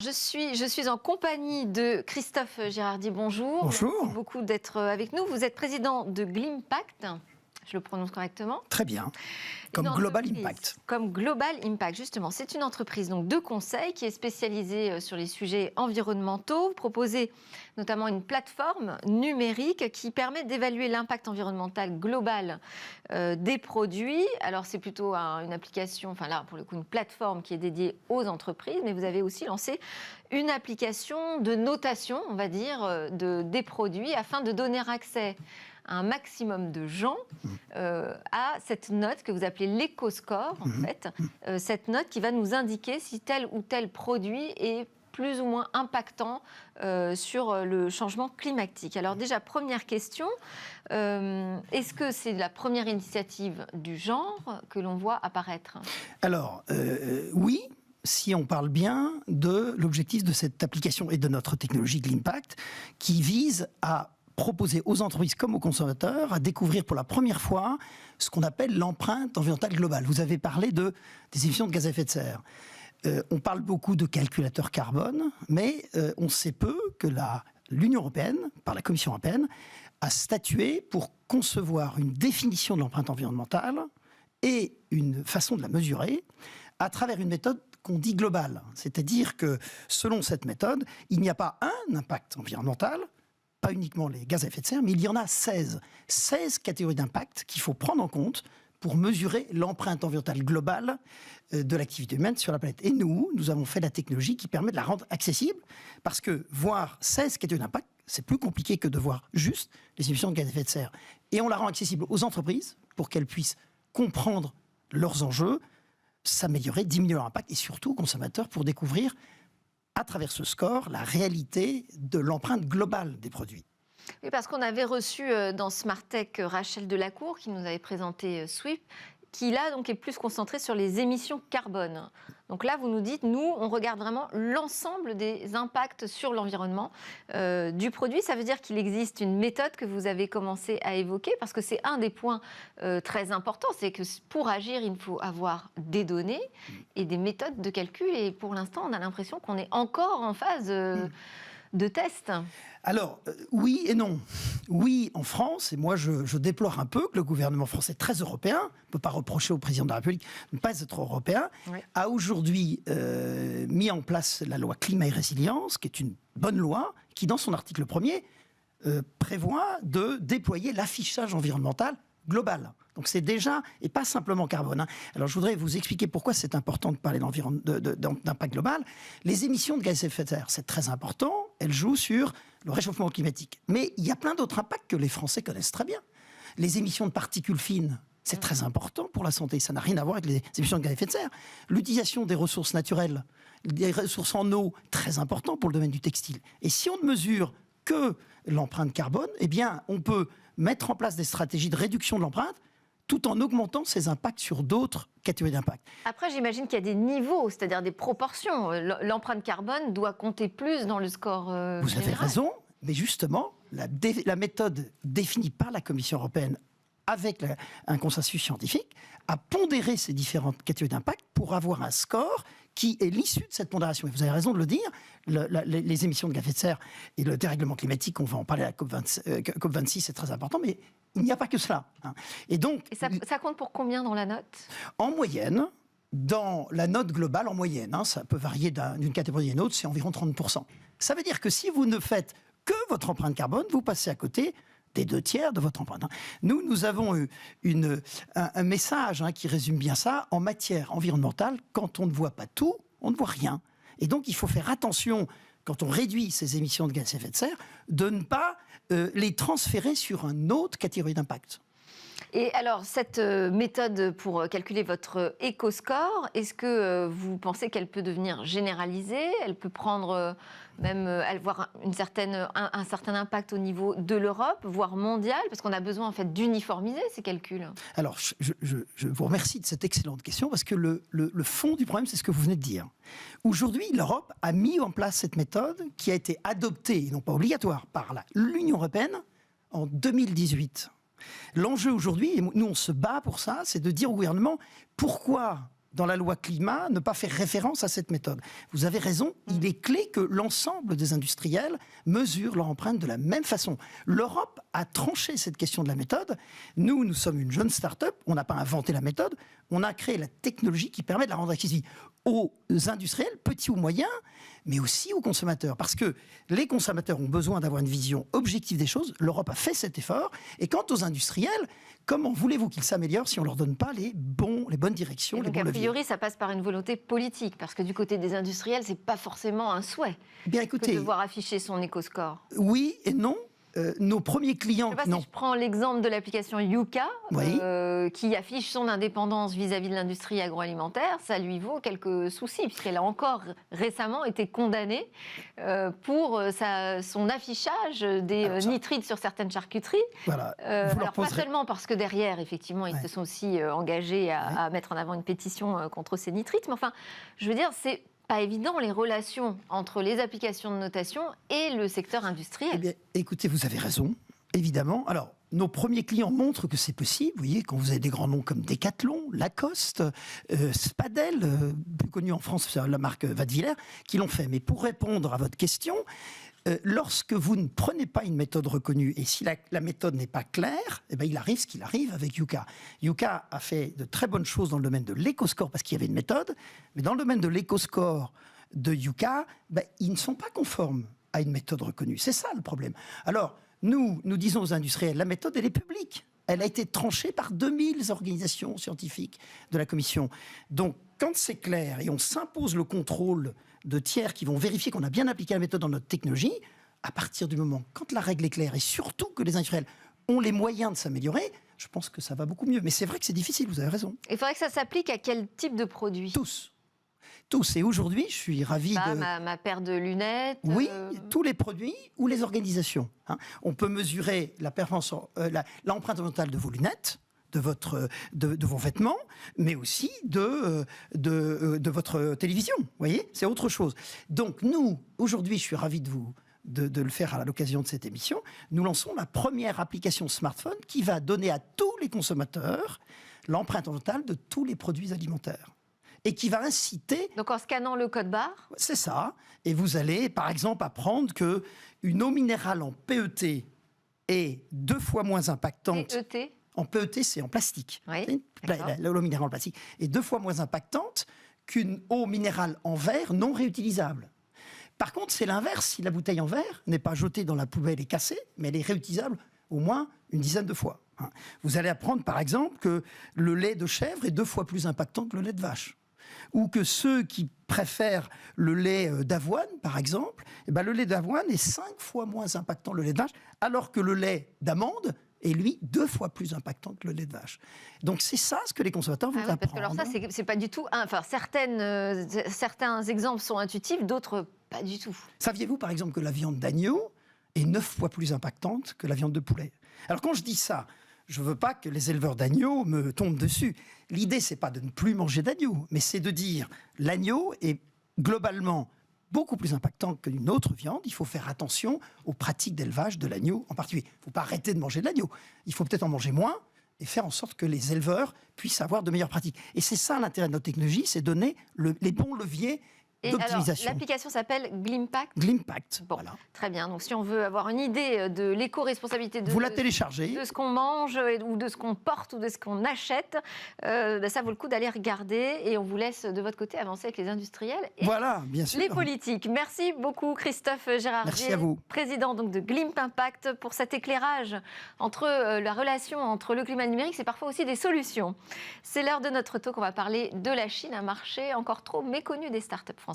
Je suis en compagnie de Christophe Girardi, bonjour. Bonjour. Merci beaucoup d'être avec nous. Vous êtes président de Glimpact, je le prononce correctement. Très bien, comme Global Impact. Comme Global Impact, justement. C'est une entreprise donc, de conseil qui est spécialisée sur les sujets environnementaux. Vous proposez notamment une plateforme numérique qui permet d'évaluer l'impact environnemental global des produits. Alors c'est plutôt une application, enfin là pour le coup une plateforme qui est dédiée aux entreprises, mais vous avez aussi lancé une application de notation, on va dire, des produits afin de donner accès à un maximum de gens à cette note que vous appelez l'éco-score, en fait. Cette note qui va nous indiquer si tel ou tel produit est plus ou moins impactant sur le changement climatique. Alors déjà, première question, est-ce que c'est la première initiative du genre que l'on voit apparaître ? Alors, oui, si on parle bien de l'objectif de cette application et de notre technologie Glimpact, qui vise à proposer aux entreprises comme aux consommateurs à découvrir pour la première fois ce qu'on appelle l'empreinte environnementale globale. Vous avez parlé des émissions de gaz à effet de serre. On parle beaucoup de calculateurs carbone, mais on sait peu que l'Union européenne, par la Commission européenne, a statué pour concevoir une définition de l'empreinte environnementale et une façon de la mesurer à travers une méthode qu'on dit globale. C'est-à-dire que, selon cette méthode, il n'y a pas un impact environnemental, pas uniquement les gaz à effet de serre, mais il y en a 16. 16 catégories d'impact qu'il faut prendre en compte pour mesurer l'empreinte environnementale globale de l'activité humaine sur la planète. Et nous avons fait la technologie qui permet de la rendre accessible, parce que voir 16 catégories d'impact, c'est plus compliqué que de voir juste les émissions de gaz à effet de serre. Et on la rend accessible aux entreprises pour qu'elles puissent comprendre leurs enjeux, s'améliorer, diminuer leur impact, et surtout aux consommateurs pour découvrir à travers ce score, la réalité de l'empreinte globale des produits. Oui, parce qu'on avait reçu dans Smartech Rachel Delacour, qui nous avait présenté Swift, qui là donc est plus concentré sur les émissions carbone. Donc là, vous nous dites, nous, on regarde vraiment l'ensemble des impacts sur l'environnement du produit. Ça veut dire qu'il existe une méthode que vous avez commencé à évoquer, parce que c'est un des points très importants, c'est que pour agir, il faut avoir des données et des méthodes de calcul. Et pour l'instant, on a l'impression qu'on est encore en phase de test. Alors, oui et non. Oui, en France, et moi je déplore un peu que le gouvernement français, très européen, on ne peut pas reprocher au président de la République de ne pas être européen, oui, a aujourd'hui mis en place la loi Climat et Résilience, qui est une bonne loi, qui dans son article 1er prévoit de déployer l'affichage environnemental global. Donc c'est déjà, et pas simplement carbone. Hein. Alors je voudrais vous expliquer pourquoi c'est important de parler d'impact global. Les émissions de gaz à effet de serre, c'est très important, elles jouent sur le réchauffement climatique. Mais il y a plein d'autres impacts que les Français connaissent très bien. Les émissions de particules fines, c'est très important pour la santé, ça n'a rien à voir avec les émissions de gaz à effet de serre. L'utilisation des ressources naturelles, des ressources en eau, très important pour le domaine du textile. Et si on ne mesure que l'empreinte carbone, eh bien on peut mettre en place des stratégies de réduction de l'empreinte tout en augmentant ses impacts sur d'autres catégories d'impact. Après, j'imagine qu'il y a des niveaux, c'est-à-dire des proportions. L'empreinte carbone doit compter plus dans le score Vous général. avez raison, mais justement, la méthode définie par la Commission européenne avec un consensus scientifique a pondéré ces différentes catégories d'impact pour avoir un score qui est l'issue de cette pondération. Et vous avez raison de le dire, les émissions de gaz à effet de serre et le dérèglement climatique, on va en parler à la COP26, c'est très important, mais il n'y a pas que cela. Hein. Et donc, ça compte pour combien dans la note ? En moyenne, dans la note globale, en moyenne, hein, ça peut varier d'une catégorie à une autre, c'est environ 30%. Ça veut dire que si vous ne faites que votre empreinte carbone, vous passez à côté des 2/3 de votre empreinte. Nous avons un message qui résume bien ça. En matière environnementale, quand on ne voit pas tout, on ne voit rien. Et donc, il faut faire attention, quand on réduit ces émissions de gaz à effet de serre, de ne pas les transférer sur une autre catégorie d'impact. Et alors, cette méthode pour calculer votre éco-score, est-ce que vous pensez qu'elle peut devenir généralisée ? Elle peut prendre avoir un certain impact au niveau de l'Europe, voire mondial, parce qu'on a besoin en fait d'uniformiser ces calculs. Alors, je vous remercie de cette excellente question, parce que le fond du problème, c'est ce que vous venez de dire. Aujourd'hui, l'Europe a mis en place cette méthode qui a été adoptée, et non pas obligatoire, par l'Union européenne en 2018. L'enjeu aujourd'hui, et nous on se bat pour ça, c'est de dire au gouvernement pourquoi dans la loi climat, ne pas faire référence à cette méthode. Vous avez raison, il est clé que l'ensemble des industriels mesurent leur empreinte de la même façon. L'Europe a tranché cette question de la méthode. Nous sommes une jeune start-up, on n'a pas inventé la méthode, on a créé la technologie qui permet de la rendre accessible aux industriels, petits ou moyens, mais aussi aux consommateurs. Parce que les consommateurs ont besoin d'avoir une vision objective des choses. L'Europe a fait cet effort. Et quant aux industriels, comment voulez-vous qu'ils s'améliorent si on ne leur donne pas les bonnes directions, les bons leviers ? A priori, ça passe par une volonté politique, parce que du côté des industriels, ce n'est pas forcément un souhait que de devoir afficher son éco-score. Oui et non. Nos premiers clients... Je ne sais pas si je prends l'exemple de l'application Yuka, oui. Qui affiche son indépendance vis-à-vis de l'industrie agroalimentaire. Ça lui vaut quelques soucis, puisqu'elle a encore récemment été condamnée pour son affichage des nitrites sur certaines charcuteries. Voilà. Alors pas seulement parce que derrière, effectivement, ils se sont aussi engagés à mettre en avant une pétition contre ces nitrites, mais enfin, je veux dire, c'est pas évident les relations entre les applications de notation et le secteur industriel. Eh bien, écoutez, vous avez raison, évidemment. Alors, nos premiers clients montrent que c'est possible. Vous voyez, quand vous avez des grands noms comme Decathlon, Lacoste, Spadel, plus connu en France, c'est la marque Wattwiller, qui l'ont fait. Mais pour répondre à votre question, lorsque vous ne prenez pas une méthode reconnue et si la méthode n'est pas claire, eh bien, il arrive ce qu'il arrive avec Yuka. Yuka a fait de très bonnes choses dans le domaine de l'éco-score parce qu'il y avait une méthode, mais dans le domaine de l'éco-score de Yuka, ils ne sont pas conformes à une méthode reconnue. C'est ça le problème. Alors, nous disons aux industriels, la méthode, elle est publique. Elle a été tranchée par 2000 organisations scientifiques de la Commission. Donc, quand c'est clair et on s'impose le contrôle de tiers qui vont vérifier qu'on a bien appliqué la méthode dans notre technologie, à partir du moment, quand la règle est claire et surtout que les industriels ont les moyens de s'améliorer, je pense que ça va beaucoup mieux. Mais c'est vrai que c'est difficile, vous avez raison. Il faudrait que ça s'applique à quel type de produits ? Tous. Et aujourd'hui, je suis ravi de... Ma paire de lunettes... Oui, tous les produits ou les organisations. On peut mesurer la performance, l'empreinte environnementale de vos lunettes, de vos vêtements, mais aussi de votre télévision. Vous voyez, c'est autre chose. Donc nous, aujourd'hui, je suis ravi de le faire à l'occasion de cette émission. Nous lançons la première application smartphone qui va donner à tous les consommateurs l'empreinte environnementale de tous les produits alimentaires. Et qui va inciter... Donc en scannant le code barre ? C'est ça. Et vous allez, par exemple, apprendre qu'une eau minérale en PET est 2 fois moins impactante... PET ? En PET, c'est en plastique. Oui, l'eau minérale en plastique est 2 fois moins impactante qu'une eau minérale en verre non réutilisable. Par contre, c'est l'inverse. Si la bouteille en verre n'est pas jetée dans la poubelle et cassée, mais elle est réutilisable au moins une dizaine de fois. Vous allez apprendre, par exemple, que le lait de chèvre est 2 fois plus impactant que le lait de vache. Ou que ceux qui préfèrent le lait d'avoine, par exemple, le lait d'avoine est 5 fois moins impactant que le lait de vache, alors que le lait d'amande est, lui, 2 fois plus impactant que le lait de vache. Donc c'est ça ce que les consommateurs vont apprendre. Parce que alors ça, c'est pas du tout... Enfin, certains exemples sont intuitifs, d'autres pas du tout. Saviez-vous, par exemple, que la viande d'agneau est 9 fois plus impactante que la viande de poulet ? Alors quand je dis ça, je ne veux pas que les éleveurs d'agneaux me tombent dessus. L'idée, c'est pas de ne plus manger d'agneau, mais c'est de dire l'agneau est globalement beaucoup plus impactant qu'une autre viande. Il faut faire attention aux pratiques d'élevage de l'agneau en particulier. Il ne faut pas arrêter de manger de l'agneau. Il faut peut-être en manger moins et faire en sorte que les éleveurs puissent avoir de meilleures pratiques. Et c'est ça l'intérêt de notre technologie, c'est donner les bons leviers d'optimisation. L'application s'appelle Glimpact. Glimpact, bon, voilà. Très bien. Donc, si on veut avoir une idée de l'éco-responsabilité vous la téléchargez. De ce qu'on mange ou de ce qu'on porte ou de ce qu'on achète, ça vaut le coup d'aller regarder et on vous laisse de votre côté avancer avec les industriels et voilà, bien sûr. les politiques. Merci beaucoup Christophe Gérardier, merci à vous. Président donc, de Glimpact pour cet éclairage entre la relation entre le climat numérique, c'est parfois aussi des solutions. C'est l'heure de notre talk, on va parler de la Chine, un marché encore trop méconnu des startups françaises.